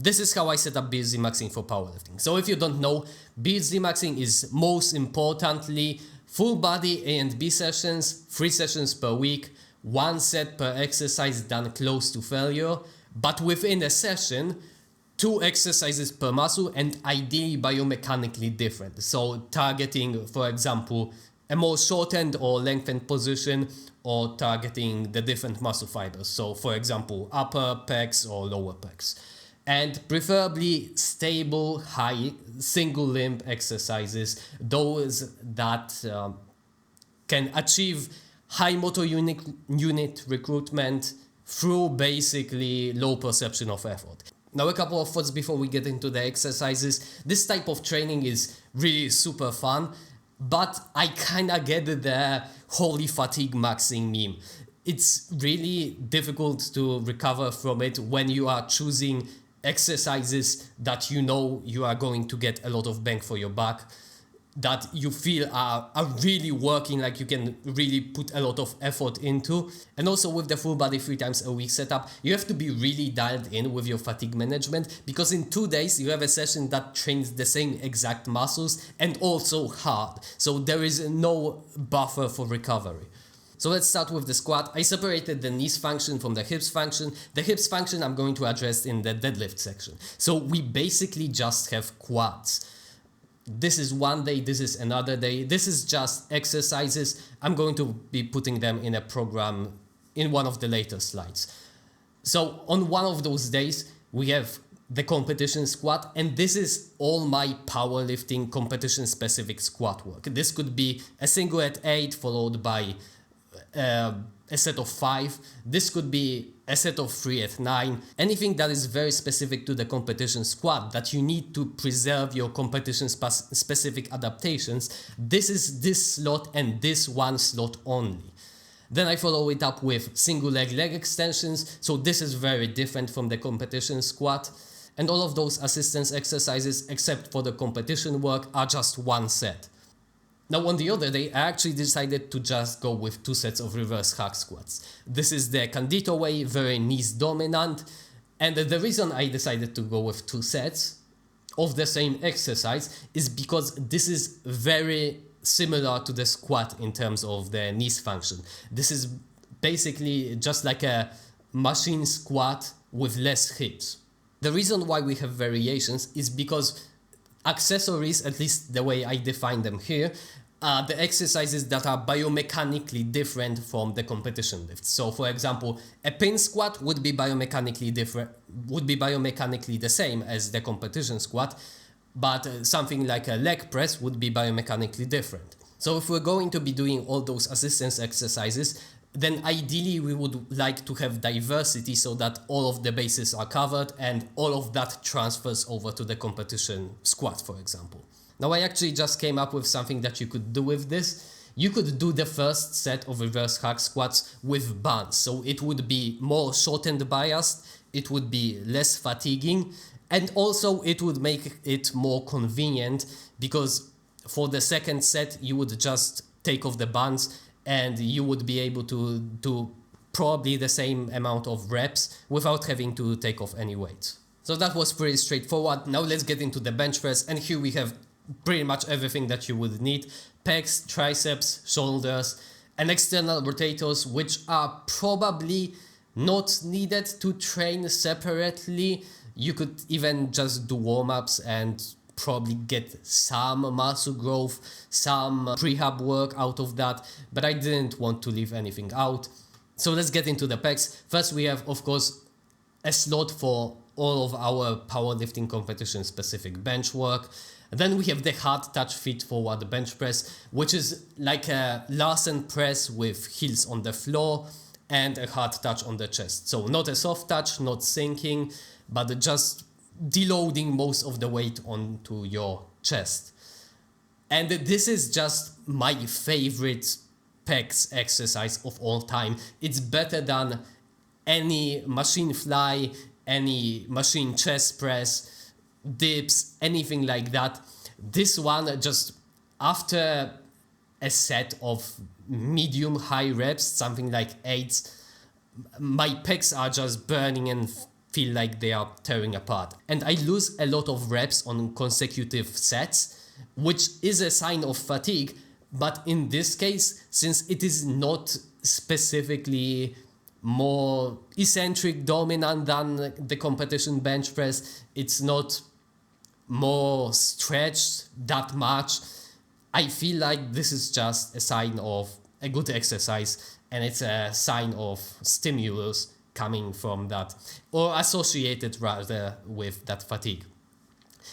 This is how I set up BSD maxing for powerlifting. So if you don't know, BSD maxing is most importantly full body A and B sessions, 3 sessions per week, 1 set per exercise done close to failure, but within a session, 2 exercises per muscle and ideally biomechanically different. So targeting, for example, a more shortened or lengthened position, or targeting the different muscle fibers. So for example, upper pecs or lower pecs. And preferably stable, high, single limb exercises, those that can achieve high motor unit recruitment through basically low perception of effort. Now a couple of thoughts before we get into the exercises. This type of training is really super fun, but I kinda get the holy fatigue maxing meme. It's really difficult to recover from it when you are choosing exercises that you know you are going to get a lot of bang for your buck, that you feel are really working, like you can really put a lot of effort into. And also with the full body 3 times a week setup, you have to be really dialed in with your fatigue management, because in 2 days you have a session that trains the same exact muscles and also hard. So there is no buffer for recovery. So let's start with the squat. I separated the knees function from the hips function. The hips function I'm going to address in the deadlift section. So we basically just have quads. This is one day, this is another day. This is just exercises. I'm going to be putting them in a program in one of the later slides. So on one of those days, we have the competition squat, and this is all my powerlifting competition specific squat work. This could be a single at 8 followed by a set of 5. This could be a set of 3 at 9. Anything that is very specific to the competition squat, that you need to preserve your competition specific adaptations. This is this slot and this one slot only. Then I follow it up with single leg extensions. So this is very different from the competition squat. And all of those assistance exercises, except for the competition work, are just 1 set. Now on the other day, I actually decided to just go with 2 sets of reverse hack squats. This is the Candito way, very knees dominant. And the reason I decided to go with 2 sets of the same exercise is because this is very similar to the squat in terms of the knees function. This is basically just like a machine squat with less hips. The reason why we have variations is because accessories, at least the way I define them here, are the exercises that are biomechanically different from the competition lifts. So for example, a pin squat would be biomechanically the same as the competition squat, but something like a leg press would be biomechanically different. So if we're going to be doing all those assistance exercises, then ideally we would like to have diversity so that all of the bases are covered and all of that transfers over to the competition squat, for example. Now I actually just came up with something that you could do with this. You could do the first set of reverse hack squats with bands. So it would be more shortened biased, it would be less fatiguing, and also it would make it more convenient, because for the second set you would just take off the bands and you would be able to do probably the same amount of reps without having to take off any weights. So that was pretty straightforward. Now let's get into the bench press, and here we have pretty much everything that you would need. Pecs, triceps, shoulders, and external rotators, which are probably not needed to train separately. You could even just do warm-ups and probably get some muscle growth, some prehab work out of that, but I didn't want to leave anything out. So let's get into the pecs. First we have, of course, a slot for all of our powerlifting competition specific bench work. Then we have the hard touch feet forward bench press, which is like a Larsen press with heels on the floor and a hard touch on the chest. So not a soft touch, not sinking, but just deloading most of the weight onto your chest. And this is just my favorite pecs exercise of all time. It's better than any machine fly, any machine chest press, dips, anything like that. This one, just after a set of medium high reps, something like 8, my pecs are just burning and feel like they are tearing apart. And I lose a lot of reps on consecutive sets, which is a sign of fatigue. But in this case, since it is not specifically more eccentric dominant than the competition bench press, it's not more stretched that much, I feel like this is just a sign of a good exercise, and it's a sign of stimulus coming from that, or associated rather with that fatigue.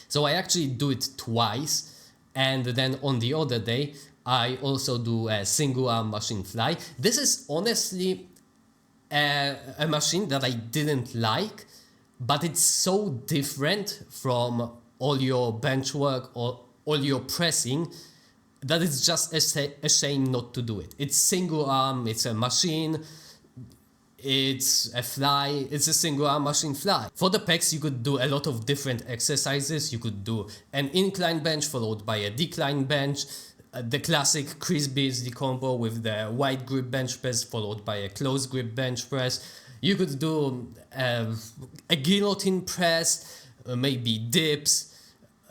So I actually do it twice, and then on the other day I also do a single arm machine fly. This is honestly a machine that I didn't like, but it's so different from all your bench work or all your pressing that it's just a shame not to do it. It's single arm, it's a machine, it's a fly, it's a single arm machine fly. For the pecs, you could do a lot of different exercises. You could do an incline bench followed by a decline bench, the classic Chris Beasley combo with the wide grip bench press followed by a close grip bench press. You could do a guillotine press, maybe dips,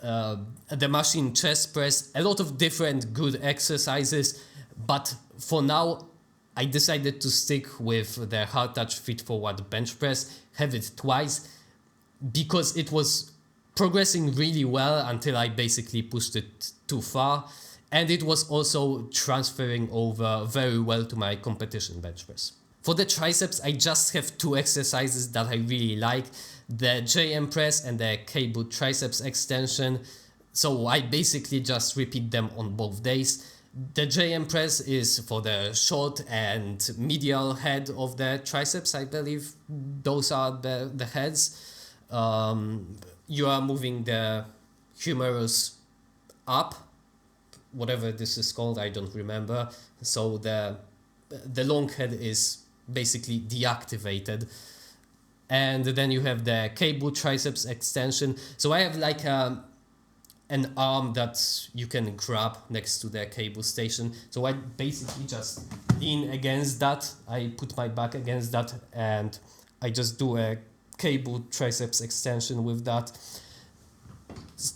the machine chest press, a lot of different good exercises. But for now, I decided to stick with the hard touch feet forward bench press, have it twice, because it was progressing really well until I basically pushed it too far. And it was also transferring over very well to my competition bench press. For the triceps, I just have two exercises that I really like, the JM press and the K-boot triceps extension. So I basically just repeat them on both days. The JM press is for the short and medial head of the triceps, I believe those are the heads. You are moving the humerus up, whatever this is called, I don't remember. So the long head is basically deactivated. And then you have the K-boot triceps extension. So I have like an arm that you can grab next to the K-boot station. So I basically just lean against that. I put my back against that and I just do a K-boot triceps extension with that.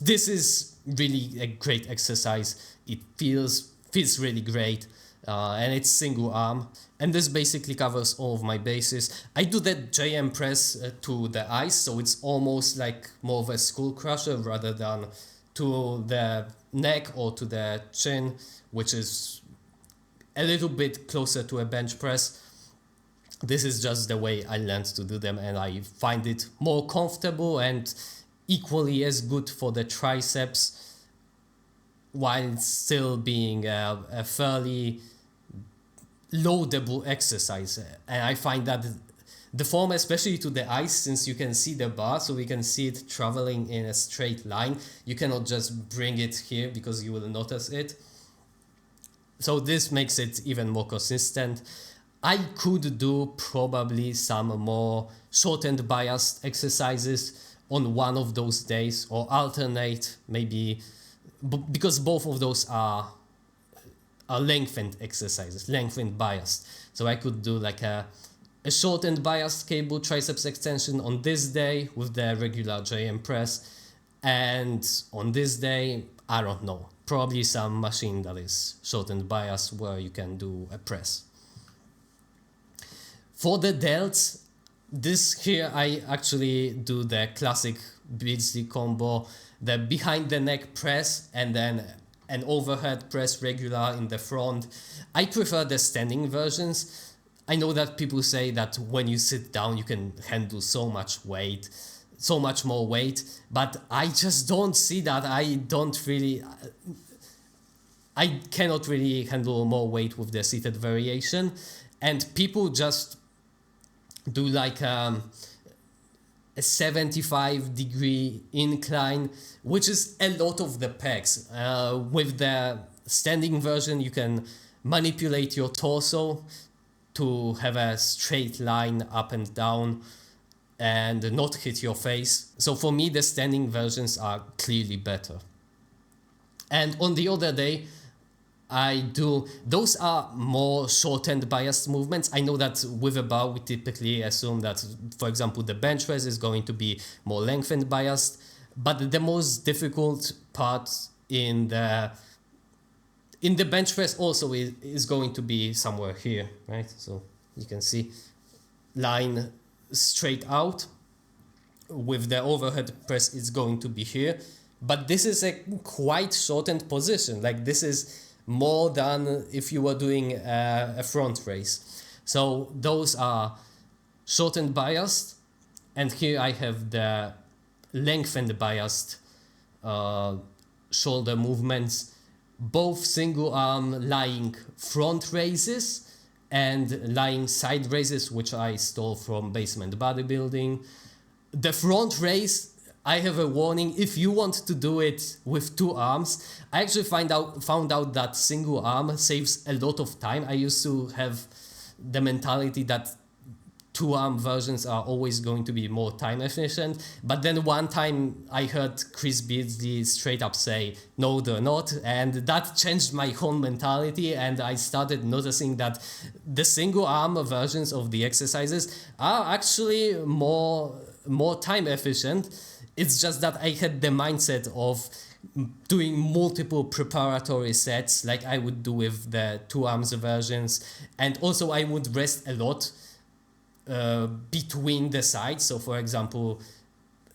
This is really a great exercise. It feels really great, and it's single arm. And this basically covers all of my bases. I do that JM press to the eyes, so it's almost like more of a skull crusher rather than to the neck or to the chin, which is a little bit closer to a bench press. This is just the way I learned to do them, and I find it more comfortable and equally as good for the triceps, while still being a fairly loadable exercise. And I find that the form, especially to the eyes, since you can see the bar, so we can see it traveling in a straight line, you cannot just bring it here because you will notice it. So this makes it even more consistent. I could do probably some more shortened biased exercises on one of those days, or alternate maybe, because both of those are lengthened exercises, lengthened biased. So I could do like a shortened biased cable triceps extension on this day with the regular JM press, and on this day, I don't know, probably some machine that is shortened bias where you can do a press. For the delts, this here I actually do the classic Beardsley combo, the behind the neck press and then an overhead press regular in the front. I prefer the standing versions. I know that people say that when you sit down you can handle so much more weight, but I just don't see that. I cannot really handle more weight with the seated variation, and people just do like a 75-degree incline, which is a lot of the pecs. With the standing version, you can manipulate your torso to have a straight line up and down and not hit your face. So for me, the standing versions are clearly better. And on the other day, those are more short-end biased movements. I know that with a bar, we typically assume that, for example, the bench press is going to be more lengthened biased, but the most difficult part in the bench press also is going to be somewhere here, right? So you can see line straight out. With the overhead press, it's going to be here, but this is a quite shortened position. Like, this is more than if you were doing a front raise. So those are shortened biased, and here I have the lengthened biased shoulder movements, both single arm lying front raises and lying side raises, which I stole from basement bodybuilding. The front raise, I have a warning. If you want to do it with two arms, I actually found out that single arm saves a lot of time. I used to have the mentality that two arm versions are always going to be more time efficient. But then one time I heard Chris Beardsley straight up say, no, they're not. And that changed my whole mentality. And I started noticing that the single arm versions of the exercises are actually more time efficient. It's just that I had the mindset of doing multiple preparatory sets like I would do with the two arms versions, and also I would rest a lot between the sides. So for example,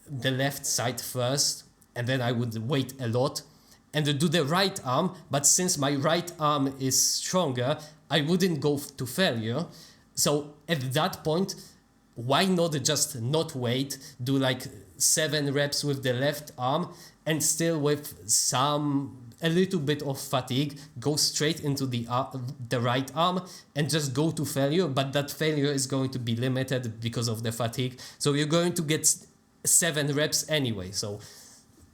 the left side first, and then I would wait a lot and do the right arm, but since my right arm is stronger, I wouldn't go to failure. So at that point, why not just not wait, do like 7 reps with the left arm, and still with a little bit of fatigue, go straight into the right arm and just go to failure. But that failure is going to be limited because of the fatigue. So you're going to get 7 reps anyway. So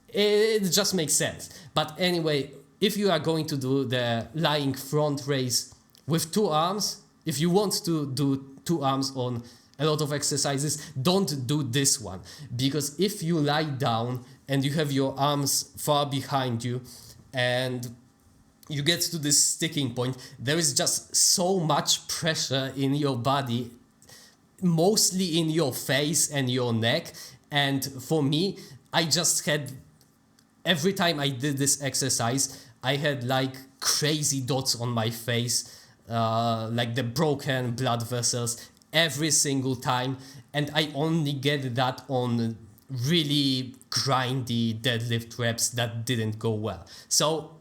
it just makes sense. But anyway, if you are going to do the lying front raise with two arms, if you want to do two arms on a lot of exercises, don't do this one, because if you lie down and you have your arms far behind you and you get to this sticking point, there is just so much pressure in your body, mostly in your face and your neck. And for me, I just had, every time I did this exercise, I had like crazy dots on my face, like the broken blood vessels every single time, and I only get that on really grindy deadlift reps that didn't go well. So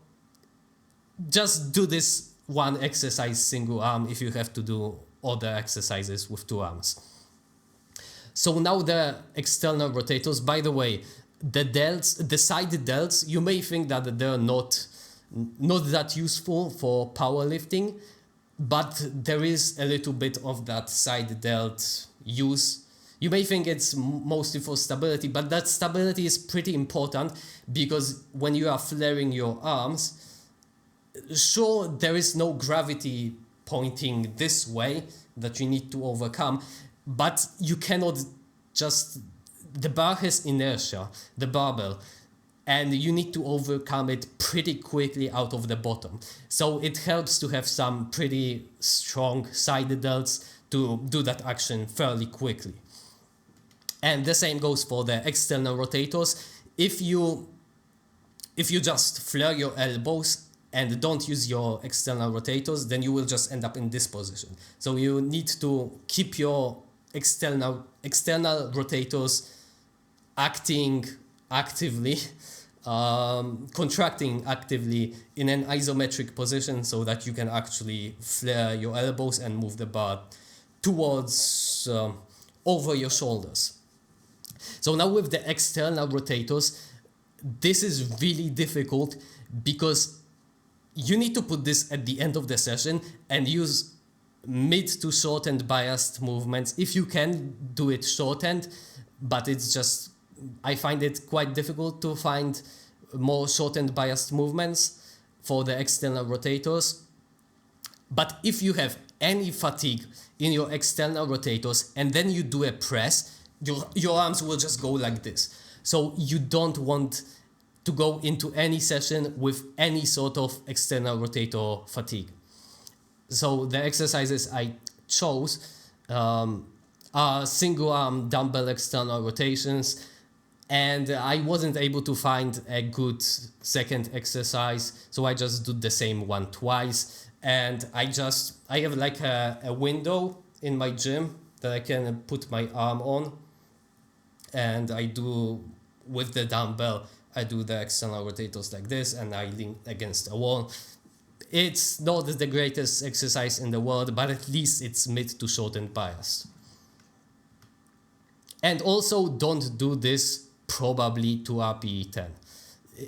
just do this one exercise single arm if you have to do other exercises with two arms. So now the external rotators. By the way, the side delts, you may think that they're not that useful for powerlifting, but there is a little bit of that side delt use. You may think it's mostly for stability, but that stability is pretty important, because when you are flaring your arms, sure, there is no gravity pointing this way that you need to overcome, but you cannot just, the bar has inertia, the barbell, and you need to overcome it pretty quickly out of the bottom. So it helps to have some pretty strong side delts to do that action fairly quickly. And the same goes for the external rotators. If you just flare your elbows and don't use your external rotators, then you will just end up in this position. So you need to keep your external rotators acting actively, contracting actively in an isometric position, so that you can actually flare your elbows and move the bar towards over your shoulders. So now with the external rotators, this is really difficult, because you need to put this at the end of the session and use mid to shortened biased movements. If you can do it shortened, but it's just, I find it quite difficult to find more shortened biased movements for the external rotators. But if you have any fatigue in your external rotators and then you do a press, your arms will just go like this. So you don't want to go into any session with any sort of external rotator fatigue. So the exercises I chose are single arm dumbbell external rotations, and I wasn't able to find a good second exercise, so I just do the same one twice. And I have like a window in my gym that I can put my arm on, and I do with the dumbbell, I do the external rotators like this, and I lean against a wall. It's not the greatest exercise in the world, but at least it's mid to shortened bias. And also don't do this probably to RPE 10.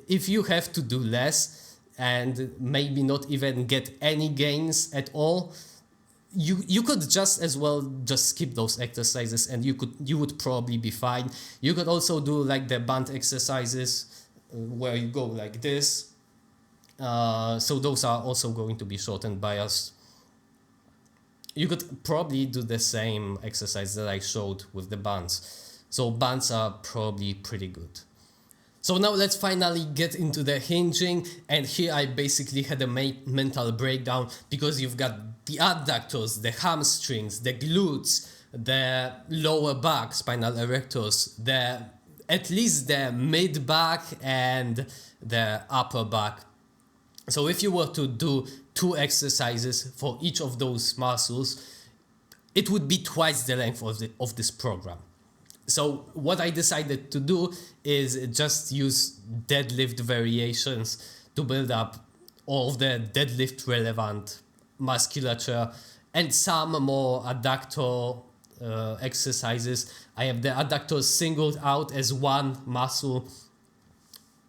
If you have to do less and maybe not even get any gains at all, you could just as well just skip those exercises and you would probably be fine. You could also do like the band exercises where you go like this. So those are also going to be shortened bias. You could probably do the same exercise that I showed with the bands. So bands are probably pretty good. So now let's finally get into the hinging, and here I basically had a mental breakdown because you've got the adductors, the hamstrings, the glutes, the lower back, spinal erectors, at least the mid back and the upper back. So if you were to do 2 exercises for each of those muscles, it would be twice the length of this program. So what I decided to do is just use deadlift variations to build up all of the deadlift relevant musculature and some more adductor exercises. I have the adductors singled out as one muscle,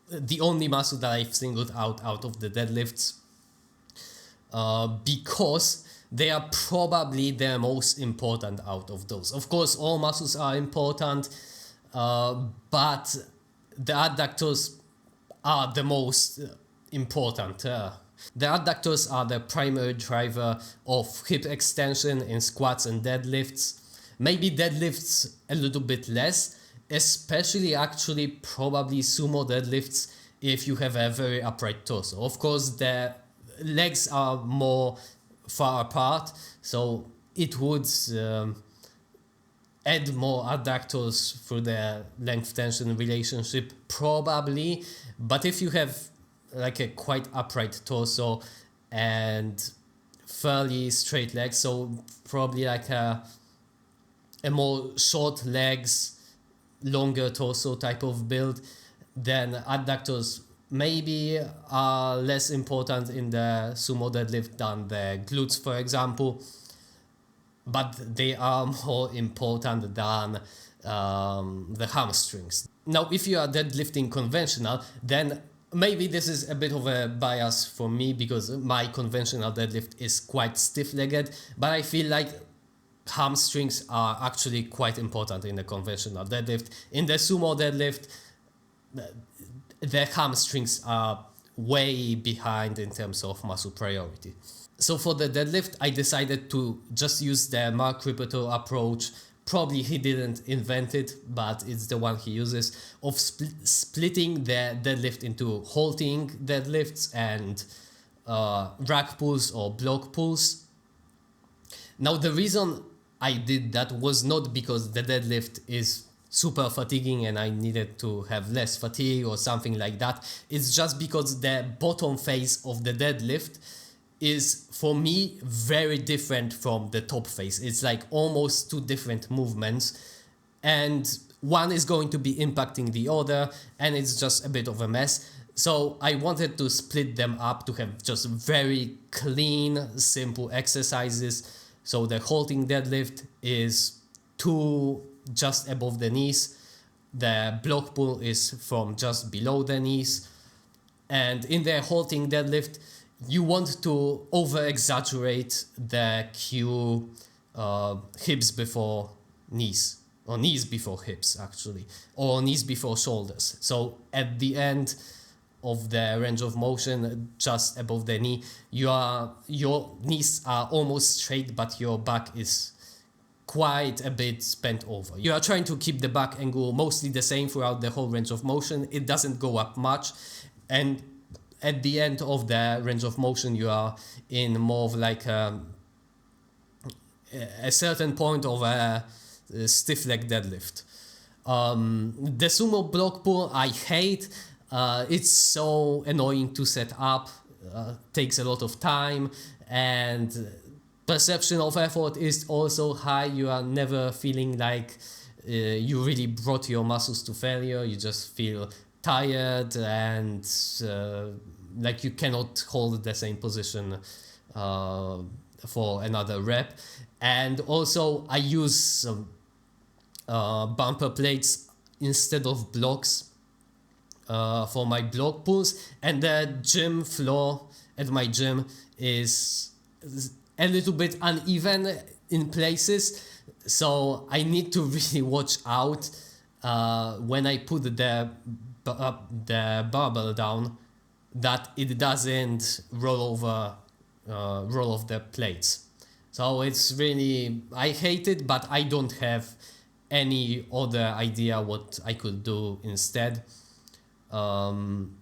the only muscle that I've singled out of the deadlifts, because they are probably the most important out of those. Of course, all muscles are important, but the adductors are the most important. The adductors are the primary driver of hip extension in squats and deadlifts. Maybe deadlifts a little bit less, especially actually probably sumo deadlifts if you have a very upright torso. Of course, the legs are more far apart, so it would add more adductors through the length tension relationship probably, but if you have like a quite upright torso and fairly straight legs, so probably like a more short legs, longer torso type of build, then adductors maybe are less important in the sumo deadlift than the glutes, for example, but they are more important than the hamstrings. Now, if you are deadlifting conventional, then maybe this is a bit of a bias for me because my conventional deadlift is quite stiff-legged, but I feel like hamstrings are actually quite important in the conventional deadlift. In the sumo deadlift, the hamstrings are way behind in terms of muscle priority. So for the deadlift, I decided to just use the Mark Ripperto approach. Probably he didn't invent it, but it's the one he uses, of splitting the deadlift into halting deadlifts and rack pulls or block pulls. Now the reason I did that was not because the deadlift is super fatiguing and I needed to have less fatigue or something like that. It's just because the bottom phase of the deadlift is, for me, very different from the top phase. It's like almost 2 different movements, and one is going to be impacting the other, and it's just a bit of a mess. So I wanted to split them up to have just very clean, simple exercises. So the halting deadlift is 2 just above the knees. The block pull is from just below the knees. And in the halting deadlift, you want to over-exaggerate the cue hips before knees, or knees before hips actually, or knees before shoulders. So at the end of the range of motion, just above the knee, your knees are almost straight, but your back is quite a bit bent over. You are trying to keep the back angle mostly the same throughout the whole range of motion. It doesn't go up much, and at the end of the range of motion you are in more of like a certain point of a stiff leg deadlift. The sumo block pull I hate. It's so annoying to set up, takes a lot of time, and perception of effort is also high. You are never feeling like you really brought your muscles to failure. You just feel tired and like you cannot hold the same position for another rep. And also I use bumper plates instead of blocks for my block pulls, and the gym floor at my gym is a little bit uneven in places, so I need to really watch out when I put the barbell down that it doesn't roll off the plates. So it's really, I hate it, but I don't have any other idea what I could do instead. And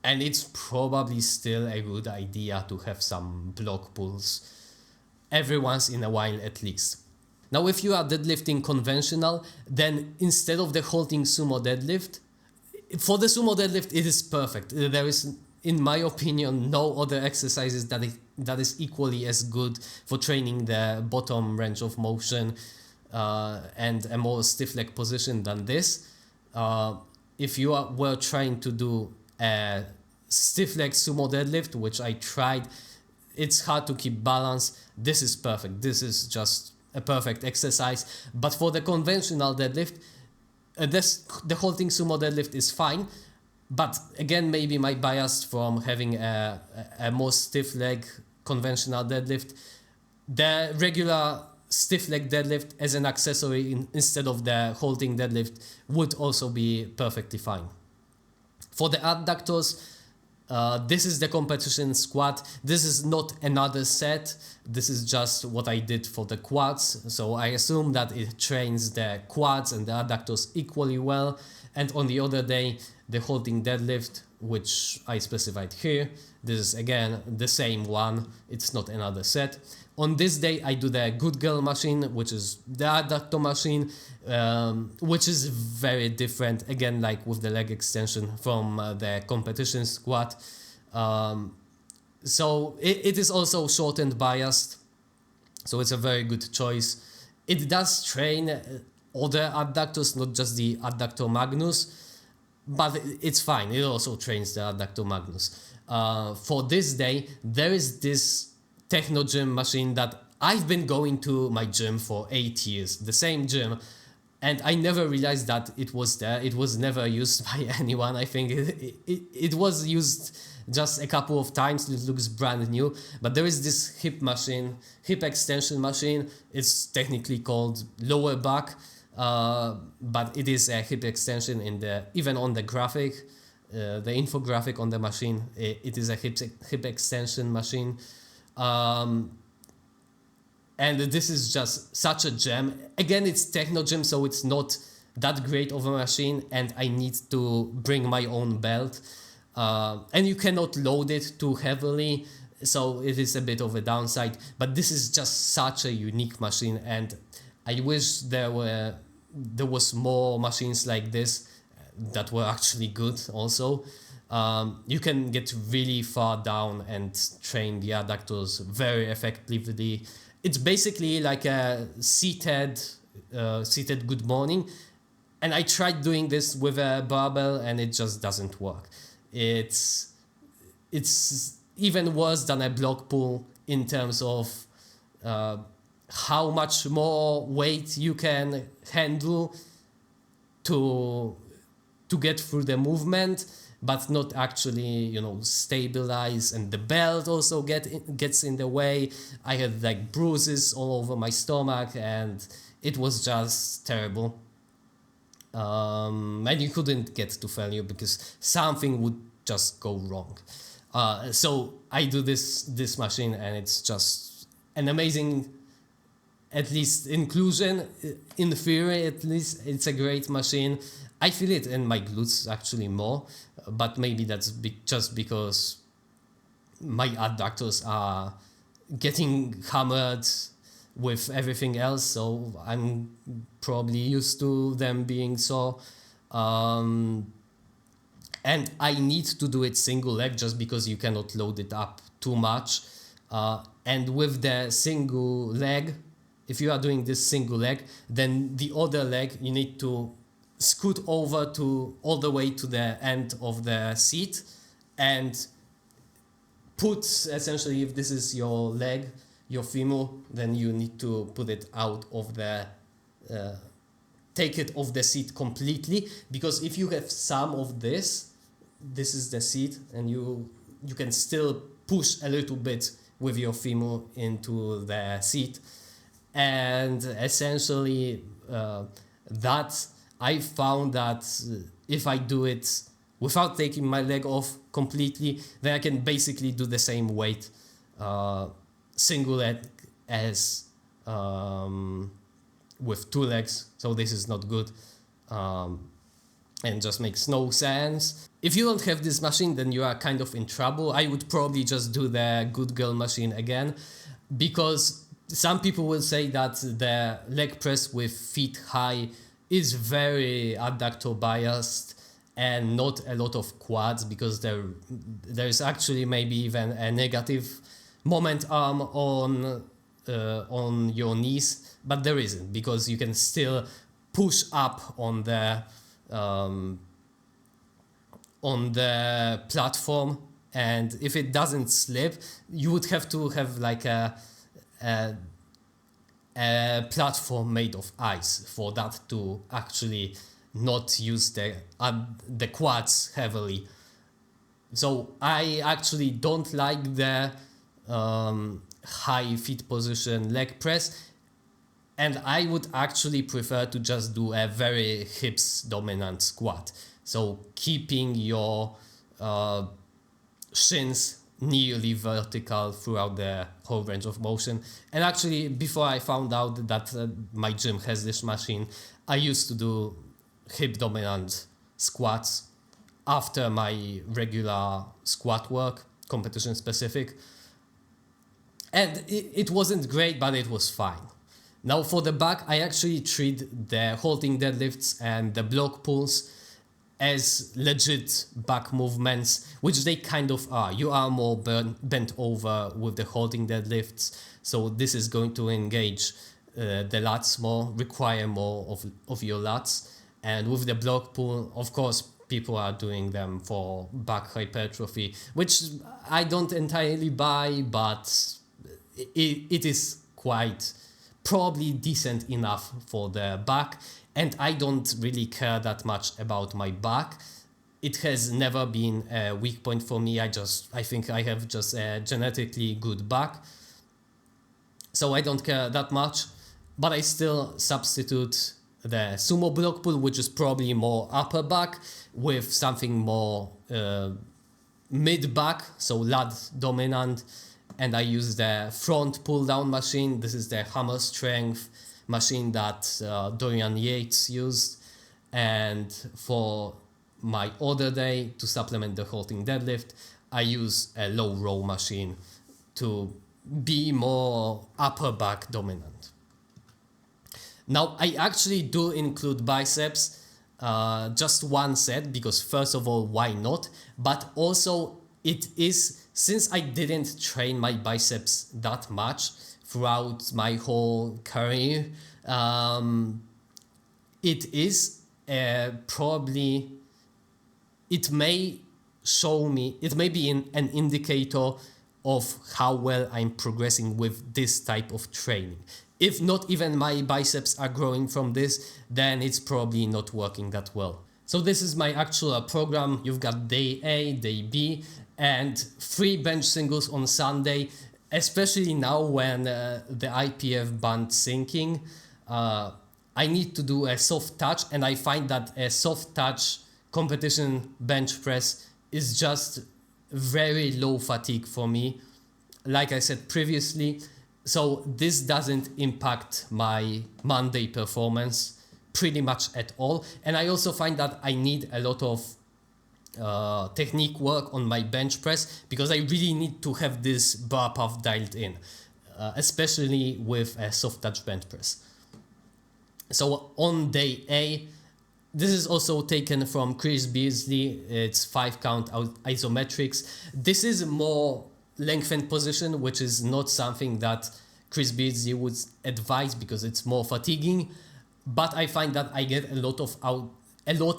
it's probably still a good idea to have some block pulls every once in a while at least. Now, if you are deadlifting conventional, then instead of the halting sumo deadlift, for the sumo deadlift it is perfect. There is, in my opinion, no other exercises that is equally as good for training the bottom range of motion and a more stiff leg position than this. If you were trying to do a stiff leg sumo deadlift, which I tried, it's hard to keep balance. This is perfect. This is just a perfect exercise. But for the conventional deadlift, the halting sumo deadlift is fine. But again, maybe my bias from having a more stiff leg conventional deadlift, the regular stiff leg deadlift as an accessory instead of the halting deadlift would also be perfectly fine. For the adductors, this is the competition squat. This is not another set. This is just what I did for the quads. So I assume that it trains the quads and the adductors equally well. And on the other day, the halting deadlift, which I specified here, this is again the same one. It's not another set. On this day, I do the good girl machine, which is the adductor machine, which is very different, again, like with the leg extension from the competition squat. So it is also short and biased, so it's a very good choice. It does train other adductors, not just the adductor magnus, but it's fine. It also trains the adductor magnus. For this day, there is this techno gym machine that I've been going to my gym for 8 years, the same gym, and I never realized that it was there. It was never used by anyone. I think it was used just a couple of times. It looks brand new, but there is this hip extension machine. It's technically called lower back, but it is a hip extension even on the graphic, the infographic on the machine. It is a hip extension machine. And this is just such a gem. Again, it's techno gym, so it's not that great of a machine, and I need to bring my own belt, and you cannot load it too heavily, so it is a bit of a downside. But this is just such a unique machine, and I wish there was more machines like this that were actually good also. You can get really far down and train the adductors very effectively. It's basically like a seated good morning, and I tried doing this with a barbell and it just doesn't work. It's even worse than a block pull in terms of how much more weight you can handle to get through the movement, but not actually, stabilize, and the belt also gets in the way. I had like bruises all over my stomach, and it was just terrible. And you couldn't get to failure because something would just go wrong. So I do this machine, and it's just an amazing at least inclusion. In theory, at least, it's a great machine. I feel it in my glutes actually more, but maybe that's just because my adductors are getting hammered with everything else, so I'm probably used to them being so. And I need to do it single leg just because you cannot load it up too much. And with the single leg, if you are doing this single leg, then the other leg you need to scoot over to all the way to the end of the seat and put, essentially, if this is your leg, your femur, then you need to put it out of the take it off the seat completely, because if you have some of this is the seat, and you can still push a little bit with your femur into the seat. And essentially that I found that if I do it without taking my leg off completely, then I can basically do the same weight single leg as with two legs. So this is not good and just makes no sense. If you don't have this machine, then you are kind of in trouble. I would probably just do the good girl machine again, because some people will say that the leg press with feet high is very adductor biased and not a lot of quads, because there's actually maybe even a negative moment arm on your knees, but there isn't, because you can still push up on the platform, and if it doesn't slip, you would have to have like a platform made of ice for that to actually not use the quads heavily. So I actually don't like the high feet position leg press, and I would actually prefer to just do a very hips dominant squat. So keeping your shins nearly vertical throughout the whole range of motion. And actually, before I found out that my gym has this machine, I used to do hip dominant squats after my regular squat work, competition specific. And it wasn't great, but it was fine. Now for the back, I actually treat the halting deadlifts and the block pulls as legit back movements, which they kind of are. You are more bent over with the halting deadlifts, so this is going to engage the lats more, require more of your lats. And with the block pull, of course, people are doing them for back hypertrophy, which I don't entirely buy, but it is quite probably decent enough for the back. And I don't really care that much about my back. It has never been a weak point for me. I think I have just a genetically good back, so I don't care that much. But I still substitute the sumo block pull, which is probably more upper back, with something more mid back, so lat dominant. And I use the front pull down machine. This is the Hammer Strength machine that Dorian Yates used. And for my other day, to supplement the halting deadlift, I use a low row machine to be more upper back dominant. Now I actually do include biceps, just one set, because first of all, why not? But also it is, since I didn't train my biceps that much throughout my whole career, it is probably, it may be an indicator of how well I'm progressing with this type of training. If not even my biceps are growing from this, then it's probably not working that well. So this is my actual program. You've got day A, day B, and 3 bench singles on Sunday, especially now when the IPF band sinking. I need to do a soft touch, and I find that a soft touch competition bench press is just very low fatigue for me. Like I said previously, So this doesn't impact my Monday performance pretty much at all. And I also find that I need a lot of technique work on my bench press, because I really need to have this bar path dialed in, especially with a soft touch bench press. So on day A, this is also taken from Chris Beasley. It's 5 count isometrics. This is a more lengthened position, which is not something that Chris Beasley would advise because it's more fatiguing. But I find that I get a lot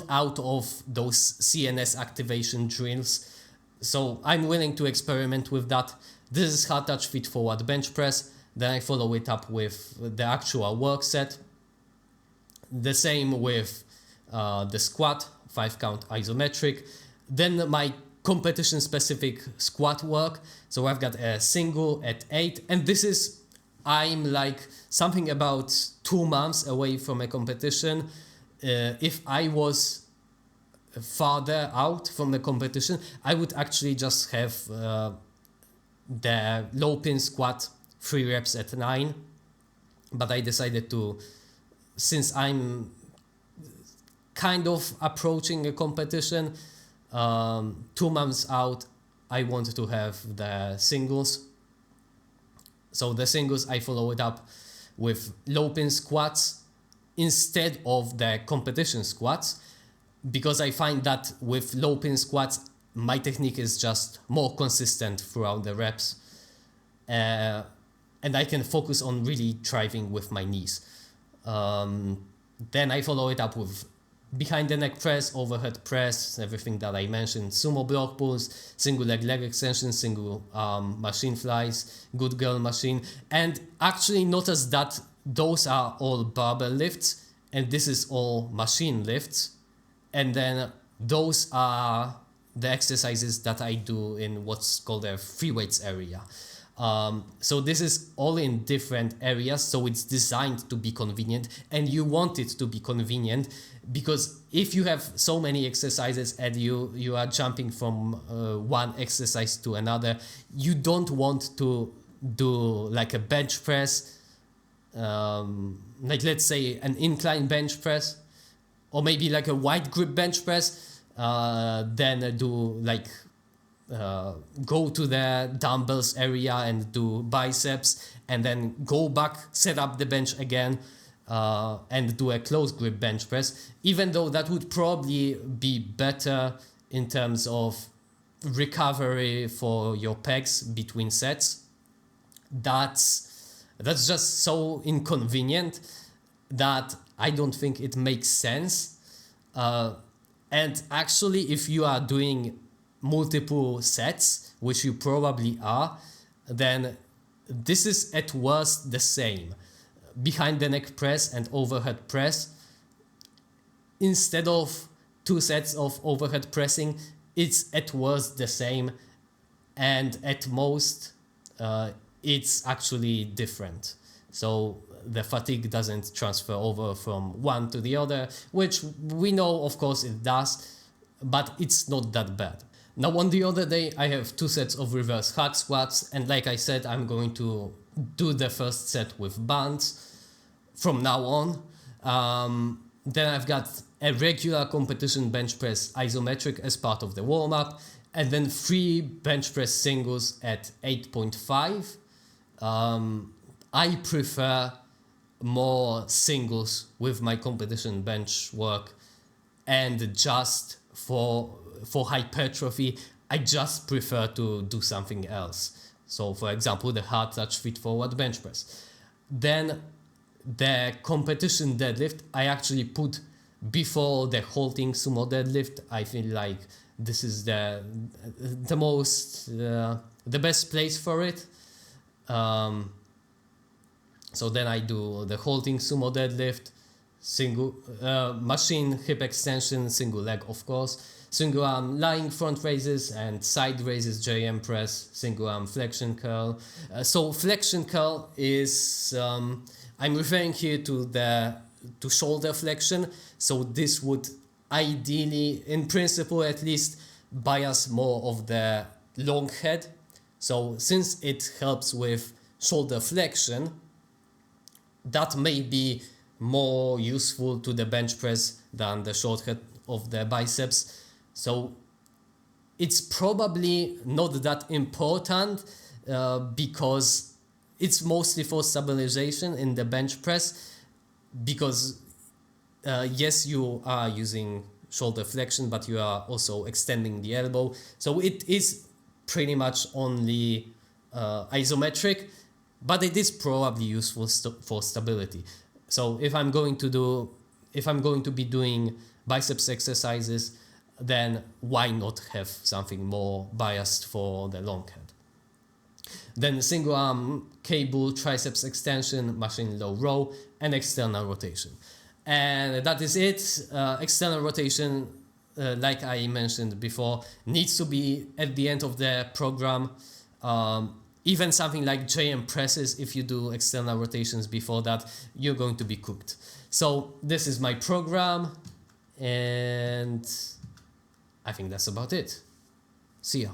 out of those CNS activation drills. So I'm willing to experiment with that. This is hard touch feet forward bench press. Then I follow it up with the actual work set. The same with the squat, 5 count isometric. Then my competition specific squat work. So I've got a single at 8, and this is, I'm like something about 2 months away from a competition. If I was farther out from the competition, I would actually just have the low pin squat 3 reps at 9. But I decided to, since I'm kind of approaching a competition, 2 months out, I want to have the singles. So the singles, I follow it up with low pin squats instead of the competition squats, because I find that with low pin squats, my technique is just more consistent throughout the reps. And I can focus on really driving with my knees. Then I follow it up with behind the neck press, overhead press, everything that I mentioned, sumo block pulls, single leg extensions, single machine flies, good girl machine. And actually notice that those are all barbell lifts and this is all machine lifts. And then those are the exercises that I do in what's called a free weights area. So this is all in different areas, so it's designed to be convenient, and you want it to be convenient, because if you have so many exercises and you are jumping from one exercise to another, you don't want to do like a bench press, like let's say an incline bench press, or maybe like a wide grip bench press, then do like go to the dumbbells area and do biceps, and then go back, set up the bench again, and do a close grip bench press, even though that would probably be better in terms of recovery for your pecs between sets. That's just so inconvenient that I don't think it makes sense. And actually, if you are doing multiple sets, which you probably are, then this is at worst the same. Behind the neck press and overhead press, instead of 2 sets of overhead pressing, it's at worst the same, and at most it's actually different. So the fatigue doesn't transfer over from one to the other, which we know of course it does, but it's not that bad. Now on the other day I have 2 sets of reverse hack squats, and like I said, I'm going to do the first set with bands from now on. Then I've got a regular competition bench press isometric as part of the warm-up, and then 3 bench press singles at 8.5. I prefer more singles with my competition bench work, and just for hypertrophy, I just prefer to do something else. So for example, the hard touch feet forward bench press. Then the competition deadlift, I actually put before the halting sumo deadlift. I feel like this is the best place for it. So then I do the halting sumo deadlift, single machine hip extension, single leg of course, single arm lying front raises and side raises, JM press, single arm flexion curl. So flexion curl is, I'm referring here to shoulder flexion. So this would ideally, in principle at least, bias more of the long head. So since it helps with shoulder flexion, that may be more useful to the bench press than the shortcut of the biceps. So it's probably not that important because it's mostly for stabilization in the bench press, because yes, you are using shoulder flexion, but you are also extending the elbow. So it is pretty much only isometric, but it is probably useful for stability. So if I'm going to be doing biceps exercises, then why not have something more biased for the long head? Then single arm cable, triceps extension, machine low row, and external rotation. And that is it. External rotation, like I mentioned before, needs to be at the end of the program. Even something like JM presses, if you do external rotations before that, you're going to be cooked. So this is my program, and I think that's about it. See ya.